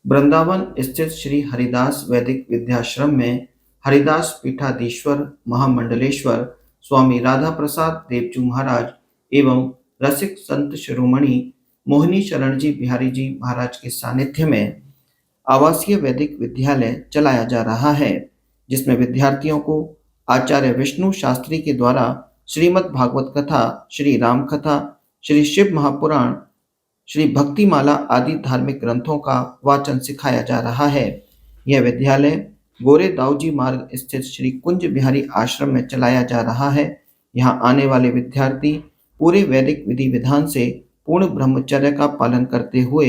वृंदावन स्थित श्री हरिदास वैदिक विद्याश्रम में हरिदास पीठाधीश्वर महामंडलेश्वर स्वामी राधा प्रसाद देवजू महाराज एवं रसिक संत शिरोमणि मोहिनी शरण जी बिहारी जी महाराज के सानिध्य में आवासीय वैदिक विद्यालय चलाया जा रहा है, जिसमें विद्यार्थियों को आचार्य विष्णु शास्त्री के द्वारा श्रीमद् भागवत कथा, श्री राम कथा, श्री शिव महापुराण, श्री भक्तिमाला आदि धार्मिक ग्रंथों का वाचन सिखाया जा रहा है। यह विद्यालय गोरे दाऊजी मार्ग स्थित श्री कुंज बिहारी आश्रम में चलाया जा रहा है। यहाँ आने वाले विद्यार्थी पूरे वैदिक विधि विधान से पूर्ण ब्रह्मचर्य का पालन करते हुए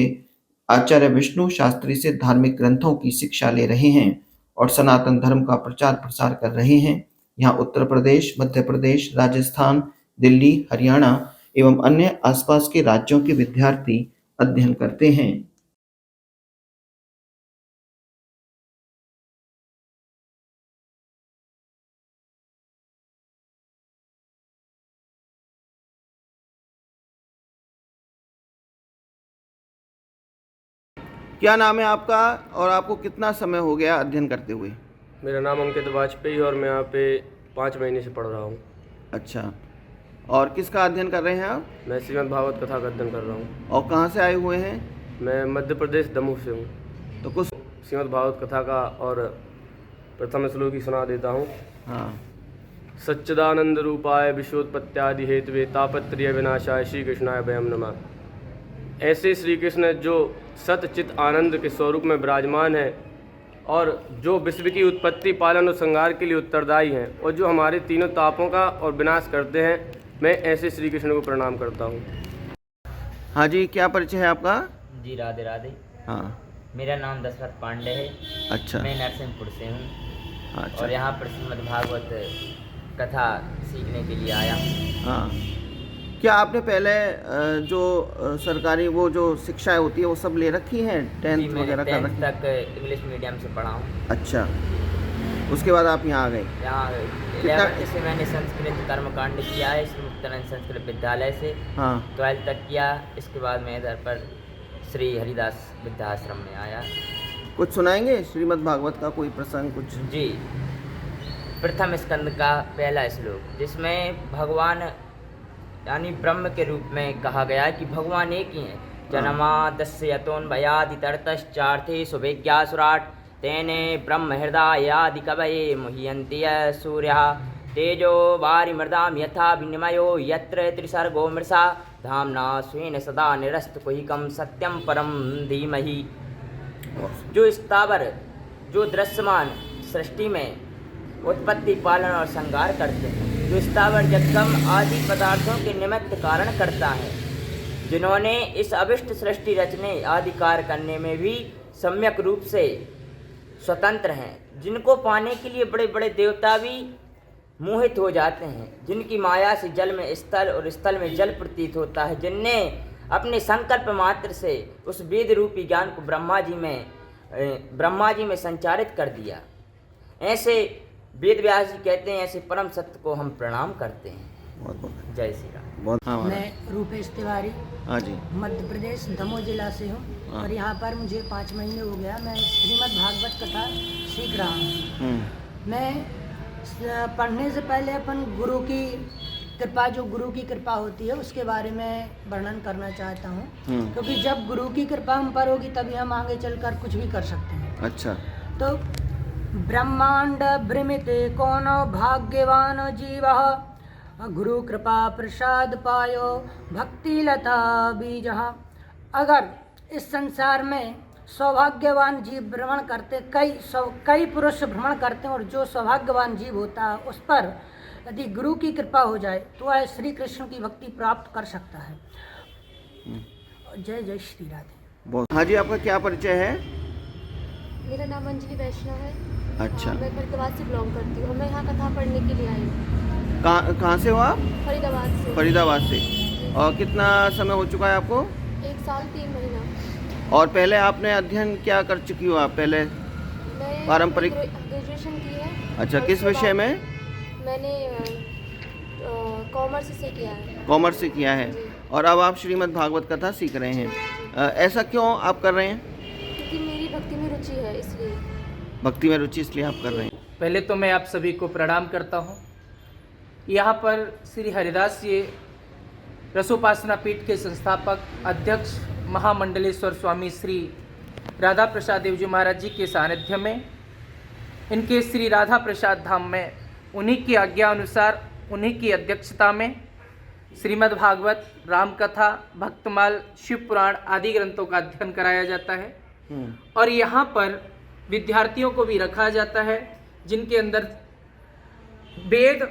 आचार्य विष्णु शास्त्री से धार्मिक ग्रंथों की शिक्षा ले रहे हैं और सनातन धर्म का प्रचार प्रसार कर रहे हैं। यहाँ उत्तर प्रदेश, मध्य प्रदेश, राजस्थान, दिल्ली, हरियाणा एवं अन्य आसपास के राज्यों के विद्यार्थी अध्ययन करते हैं। क्या नाम है आपका और आपको कितना समय हो गया अध्ययन करते हुए? मेरा नाम अंकित वाजपेयी और मैं यहाँ पे 5 महीने से पढ़ रहा हूँ। अच्छा, और किसका अध्ययन कर रहे हैं आप? मैं श्रीमद् भागवत कथा का अध्ययन कर रहा हूँ। और कहाँ से आए हुए हैं? मैं मध्य प्रदेश दमोह से हूँ। तो कुछ श्रीमद् भागवत कथा का और प्रथम श्लोक ही सुना देता हूँ। हाँ। सच्चिदानंद रूपाय विश्वोत्पत्त्यादि हेतवे तापत्र्य विनाशाय श्री कृष्णाय वयम नमः। ऐसे श्री कृष्ण जो सतचित आनंद के स्वरूप में विराजमान है और जो विश्व की उत्पत्ति, पालन और संहार के लिए उत्तरदायी हैं और जो हमारे तीनों तापों का और विनाश करते हैं, मैं ऐसे श्री कृष्ण को प्रणाम करता हूँ। हाँ जी, क्या परिचय है आपका? जी राधे राधे। हाँ। मेरा नाम दशरथ पांडे है। अच्छा। मैं नरसिंहपुर से हूँ। अच्छा। और यहाँ पर श्रीमद् भागवत कथा सीखने के लिए आया हूँ। हाँ। क्या आपने पहले जो सरकारी वो जो शिक्षाएं होती है वो सब ले रखी हैं? 10th वगैरह कर रखी? तक इंग्लिश मीडियम से पढ़ा हूँ। अच्छा, उसके बाद आप यहाँ आ गए? यहाँ 11th से मैंने संस्कृत कर्मकांड किया है श्री मुक्तानंद संस्कृत विद्यालय से। हाँ। 12th तक किया। इसके बाद मैं इधर पर श्री हरिदास विद्याश्रम में आया। कुछ सुनाएंगे श्रीमद् भागवत का कोई प्रसंग कुछ? जी। प्रथम स्कंद का पहला श्लोक, जिसमें भगवान यानी ब्रह्म के रूप में कहा गया है कि भगवान एक ही हैं। जन्माद्यस्य यतोन्भयादितरतश्चार्थे सुविज्ञासुराट तेने ब्रह्म हृदयादि कवये मुह्यन्ति सूर्यः तेजो वारिमृदां यथा विनिमयो यत्र त्रिसर्गो मृषा धाम्ना स्वेन सदा निरस्तकुहिकं सत्यं परं धीमहि। जो स्थावर, जो दृश्यमान सृष्टि में उत्पत्ति, पालन और संहार करते हैं, जो स्थावर जगम आदि पदार्थों के निमित्त कारण करता है, जिन्होंने इस अविष्ट सृष्टि रचने आदि कार्य करने में भी सम्यक रूप से स्वतंत्र हैं, जिनको पाने के लिए बड़े बड़े देवता भी मोहित हो जाते हैं, जिनकी माया से जल में स्थल और स्थल में जल प्रतीत होता है, जिनने अपने संकल्प मात्र से उस वेद रूपी ज्ञान को ब्रह्मा जी में संचारित कर दिया। ऐसे वेद व्यास जी कहते हैं, ऐसे परम सत्य को हम प्रणाम करते हैं। बहुत बहुत जय श्री राम। बहुत। मैं रूपेश तिवारी, हाँ जी, मध्य प्रदेश दमोह जिला से हूँ और यहाँ पर मुझे 5 महीने हो गया। मैं श्रीमद् भागवत कथा सीख रहा हूँ। मैं पढ़ने से पहले अपन गुरु की कृपा, जो गुरु की कृपा होती है उसके बारे में वर्णन करना चाहता हूँ, क्योंकि जब गुरु की कृपा हम पर होगी तभी हम आगे चलकर कुछ भी कर सकते हैं। अच्छा। तो ब्रह्मांड भ्रमिते कोनो भाग्यवान जीवः गुरु कृपा प्रसाद पायो भक्ति लता बीजः। अगर इस संसार में सौभाग्यवान जीव भ्रमण करते, कई पुरुष भ्रमण करते हैं और जो सौभाग्यवान जीव होता है उस पर यदि गुरु की कृपा हो जाए तो वह श्री कृष्ण की भक्ति प्राप्त कर सकता है। जय जय श्री राधे। बहुत। हाँ जी, आपका क्या परिचय है? मेरा नाम अंजलि वैष्णव है। अच्छा। मैं फरीदाबाद से बिलोंग करती हूँ। मैं यहाँ कथा पढ़ने के लिए आई हूँ। कहाँ से हो आप? फरीदाबाद से। फरीदाबाद से। और कितना समय हो चुका है आपको? 1 साल 3 महीना। और पहले आपने अध्ययन क्या कर चुकी हो आप पहले? मैं पारंपरिक ग्रेजुएशन की है। अच्छा, किस विषय में? मैंने कॉमर्स से किया है। कॉमर्स से किया है। और अब आप श्रीमद् भागवत कथा सीख रहे हैं। ऐसा क्यों आप कर रहे हैं? क्योंकि मेरी भक्ति में रुचि है इसलिए। भक्ति में रुचि इसलिए आप कर रहे हैं। पहले तो मैं आप सभी को प्रणाम करता हूँ। यहाँ पर श्री हरिदास जी रसोपासना पीठ के संस्थापक अध्यक्ष महामंडलेश्वर स्वामी श्री राधा प्रसाद देव जी महाराज जी के सानिध्य में, इनके श्री राधा प्रसाद धाम में उन्हीं की आज्ञा अनुसार, उन्हीं की अध्यक्षता में श्रीमद् भागवत, राम कथा, भक्तमाल, शिव पुराण आदि ग्रंथों का अध्ययन कराया जाता है। और यहाँ पर विद्यार्थियों को भी रखा जाता है जिनके अंदर वेद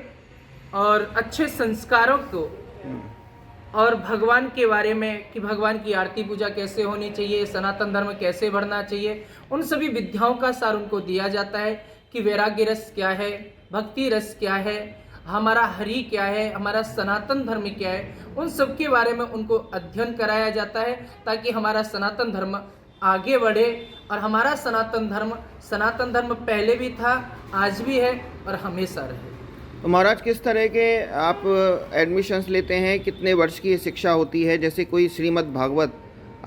और अच्छे संस्कारों को और भगवान के बारे में कि भगवान की आरती पूजा कैसे होनी चाहिए, सनातन धर्म कैसे बढ़ना चाहिए, उन सभी विद्याओं का सार उनको दिया जाता है कि वैराग्य रस क्या है, भक्ति रस क्या है, हमारा हरि क्या है, हमारा सनातन धर्म क्या है, उन सब के बारे में उनको अध्ययन कराया जाता है ताकि हमारा सनातन धर्म आगे बढ़े। और हमारा सनातन धर्म पहले भी था, आज भी है और हमेशा रहे। तो महाराज किस तरह के आप एडमिशन्स लेते हैं, कितने वर्ष की शिक्षा होती है? जैसे कोई श्रीमद् भागवत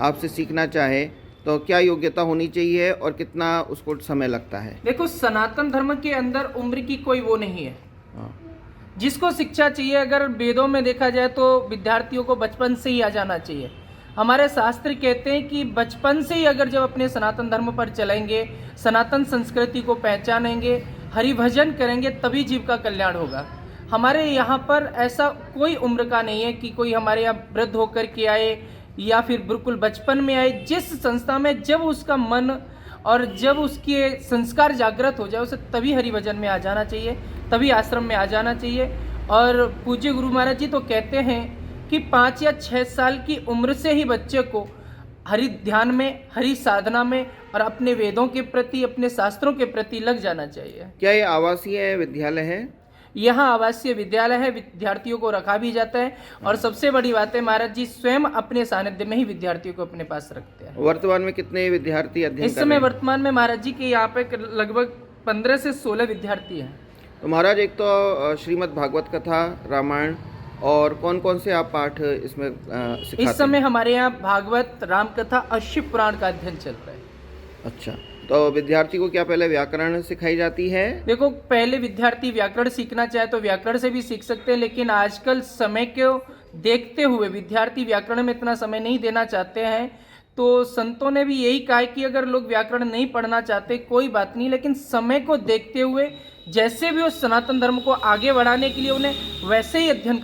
आपसे सीखना चाहे तो क्या योग्यता होनी चाहिए और कितना उसको समय लगता है? देखो, सनातन धर्म के अंदर उम्र की कोई वो नहीं है। हाँ। जिसको शिक्षा चाहिए, अगर वेदों में देखा जाए तो विद्यार्थियों को बचपन से ही आ जाना चाहिए। हमारे शास्त्र कहते हैं कि बचपन से ही अगर जब अपने सनातन धर्म पर चलेंगे, सनातन संस्कृति को पहचानेंगे, हरि भजन करेंगे, तभी जीव का कल्याण होगा। हमारे यहाँ पर ऐसा कोई उम्र का नहीं है कि कोई हमारे यहाँ वृद्ध होकर के आए या फिर बिल्कुल बचपन में आए। जिस संस्था में जब उसका मन और जब उसके संस्कार जागृत हो जाए, उसे तभी हरि भजन में आ जाना चाहिए, तभी आश्रम में आ जाना चाहिए। और पूज्य गुरु महाराज जी तो कहते हैं कि 5 या 6 साल की उम्र से ही बच्चे को हरि ध्यान में, हरि साधना में और अपने वेदों के प्रति, अपने शास्त्रों के प्रति लग जाना चाहिए। क्या ये आवासीय विद्यालय है? यहाँ आवासीय विद्यालय है, विद्यार्थियों को रखा भी जाता है। और सबसे बड़ी बात है, महाराज जी स्वयं अपने सानिध्य में ही विद्यार्थियों को अपने पास रखते हैं। वर्तमान में कितने विद्यार्थी अध्ययन इस कर समय रहे हैं? वर्तमान में महाराज जी के यहाँ पे लगभग 15 से 16 विद्यार्थी हैं। तो महाराज, एक तो श्रीमद् भागवत कथा, रामायण, और कौन कौन से आप पाठ इसमें सिखाते हैं? इस समय हमारे यहाँ भागवत, राम कथा और शिव पुराण का अध्ययन चल रहा है। अच्छा, तो विद्यार्थी को क्या पहले व्याकरण सिखाई जाती है? देखो, पहले विद्यार्थी व्याकरण सीखना चाहे तो व्याकरण से भी सीख सकते हैं, लेकिन आजकल समय को देखते हुए विद्यार्थी व्याकरण में इतना समय नहीं देना चाहते हैं। तो संतों ने भी यही कहा है कि अगर लोग व्याकरण नहीं पढ़ना चाहते कोई बात नहीं, लेकिन समय को देखते हुए जैसे भी उस सनातन धर्म को आगे बढ़ाने के लिए उन्हें वैसे ही अध्ययन